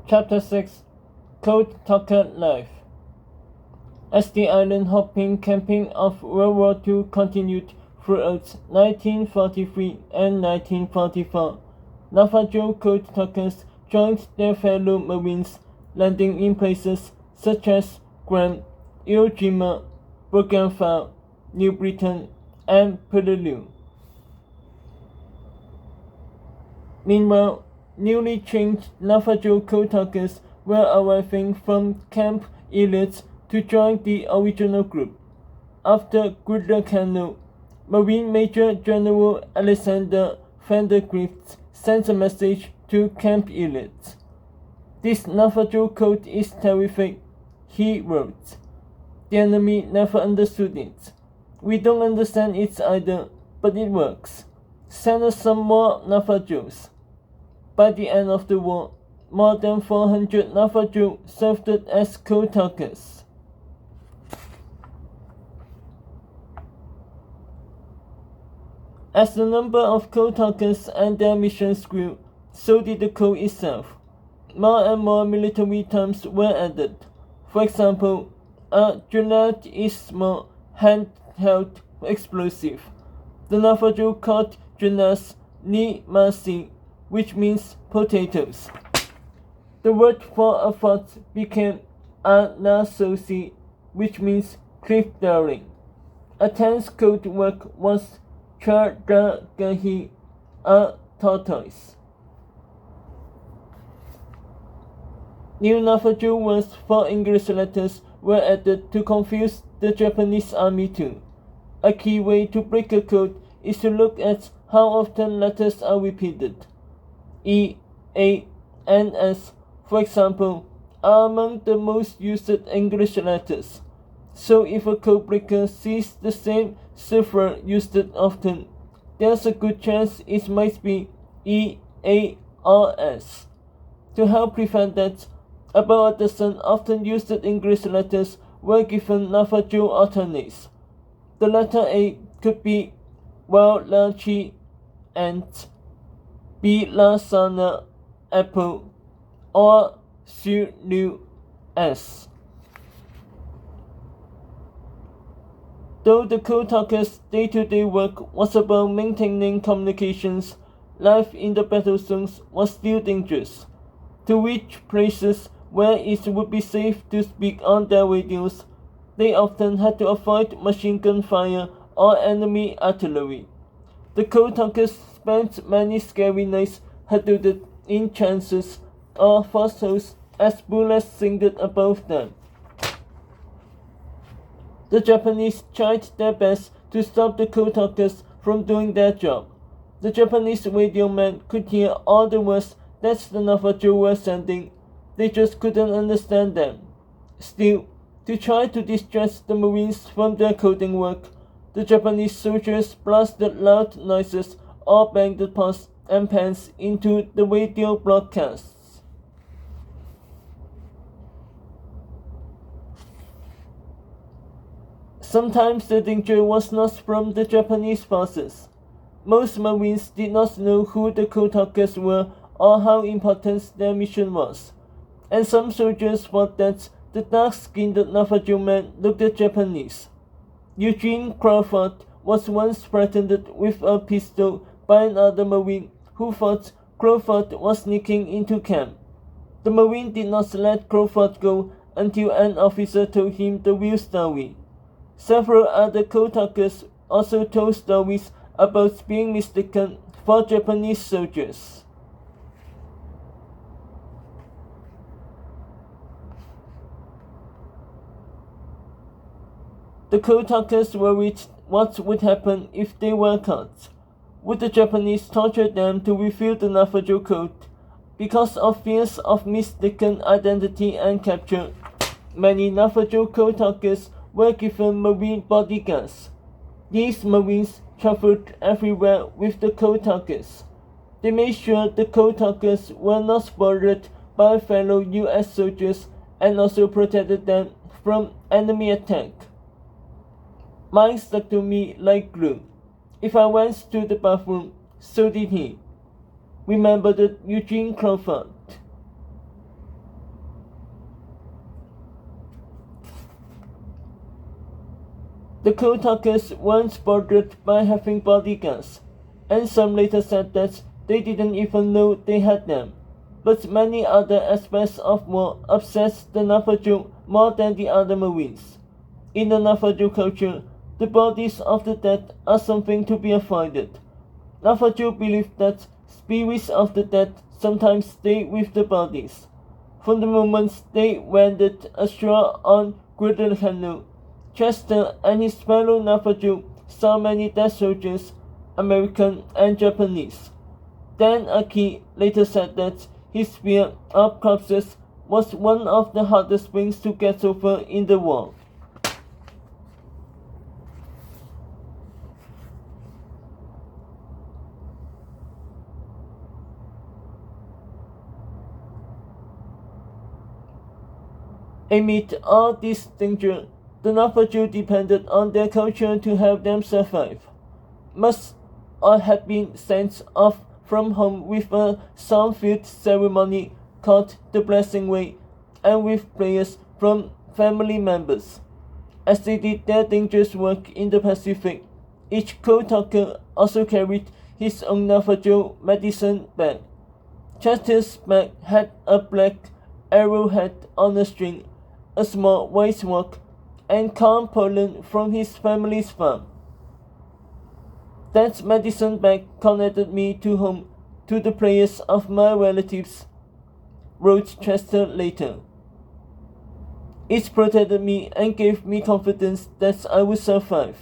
Chapter 6 Code Talker Life. As the island hopping campaign of World War II continued throughout 1943 and 1944, Navajo code talkers joined their fellow Marines, landing in places such as Guam, Iwo Jima, Bougainville, New Britain, and Peleliu. Meanwhile, newly trained Navajo code talkers were arriving from Camp Elliott to join the original group. After Guadalcanal, Marine Major General Alexander Vandergrift sent a message to Camp Elliott. "This Navajo code is terrific," he wrote. "The enemy never understood it. We don't understand it either, but it works. Send us some more Navajos." By the end of the war, more than 400 Navajo served as code talkers. As the number of code talkers and their missions grew, so did the code itself. More and more military terms were added. For example, a grenade is small handheld explosive. The Navajo called grenades ni masi, which means potatoes. The word for a fort became anasosi, which means cliff dwelling. A tenth code word was chardagahi, a tortoise. New Navajo words for English letters were added to confuse the Japanese army too. A key way to break a code is to look at how often letters are repeated. E, A, and S, for example, are among the most used English letters. So if a codebreaker sees the same cipher used often, there's a good chance it might be E, A, or S. To help prevent that, about a dozen often used English letters were given Navajo alternates. The letter A could be Walachi, ant, B. Lasana, apple, or Sulu, S. Though the code talkers' day-to-day work was about maintaining communications, life in the battle zones was still dangerous. To reach places where it would be safe to speak on their radios, they often had to avoid machine gun fire or enemy artillery. The code talkers spent many scary nights huddled in chances or foxholes as bullets singed above them. The Japanese tried their best to stop the code talkers from doing their job. The Japanese radio man could hear all the words that the Navajo were sending. They just couldn't understand them. Still, to try to distract the Marines from their coding work, the Japanese soldiers blasted loud noises or banged pots and pans into the radio broadcasts. Sometimes the danger was not from the Japanese forces. Most Marines did not know who the code talkers were or how important their mission was, and some soldiers thought that the dark-skinned Navajo man looked Japanese. Eugene Crawford was once threatened with a pistol by another Marine who thought Crawford was sneaking into camp. The Marine did not let Crawford go until an officer told him the real story. Several other code talkers also told stories about being mistaken for Japanese soldiers. The code talkers worried what would happen if they were caught. Would the Japanese torture them to reveal the Navajo code? Because of fears of mistaken identity and capture, many Navajo code talkers were given Marine bodyguards. These Marines traveled everywhere with the code talkers. They made sure the code talkers were not spoiled by fellow US soldiers and also protected them from enemy attack. Mine stuck to me like glue. If I went to the bathroom, so did he. Remembered Eugene Crawford. The Kotakas weren't bothered by having bodyguards, and some later said that they didn't even know they had them. But many other aspects of war obsessed the Navajo more than the other Marines. In the Navajo culture, the bodies of the dead are something to be avoided. Navajo believe that spirits of the dead sometimes stay with the bodies. From the moment they landed ashore on Guadalcanal, Chester and his fellow Navajo saw many dead soldiers, American and Japanese. Dan Aki later said that his fear of corpses was one of the hardest things to get over in the war. Amid all this danger, the Navajo depended on their culture to help them survive. Most all had been sent off from home with a song-filled ceremony called the Blessing Way, and with prayers from family members. As they did their dangerous work in the Pacific, each Kotaka also carried his own Navajo medicine bag. Chester's bag had a black arrowhead on a string, a small white rock, and corn pollen from his family's farm. That medicine bag connected me to home, to the prayers of my relatives, wrote Chester later. It protected me and gave me confidence that I would survive.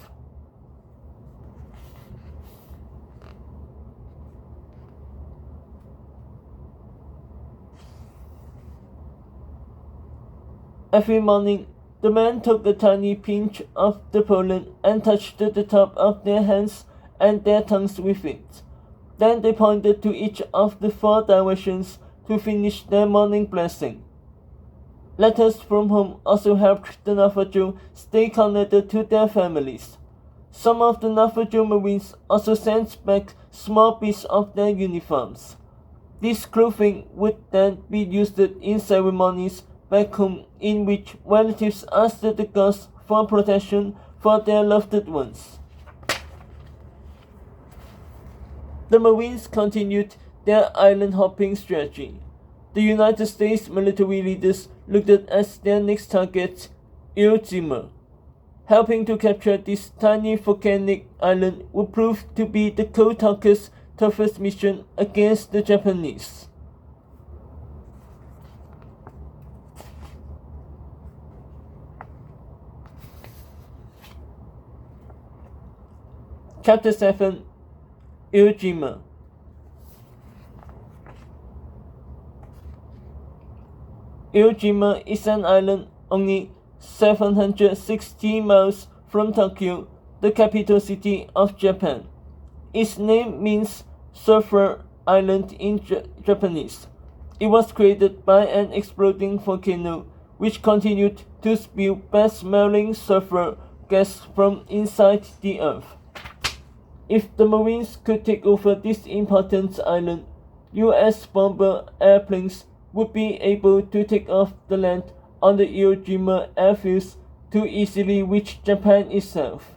Every morning, the men took a tiny pinch of the pollen and touched the top of their hands and their tongues with it. Then they pointed to each of the 4 directions to finish their morning blessing. Letters from home also helped the Navajo stay connected to their families. Some of the Navajo Marines also sent back small bits of their uniforms. This clothing would then be used in ceremonies back home in which relatives asked the gods for protection for their loved ones. The Marines continued their island-hopping strategy. The United States military leaders looked at their next target, Iwo Jima. Helping to capture this tiny volcanic island would prove to be the Kotakas' toughest mission against the Japanese. Chapter 7, Iwo Jima. Iwo Jima is an island only 760 miles from Tokyo, the capital city of Japan. Its name means Sulphur Island in Japanese. It was created by an exploding volcano which continued to spew bad-smelling sulfur gas from inside the earth. If the Marines could take over this important island, US bomber airplanes would be able to take off the land on the Iwo Jima airfields to easily reach Japan itself.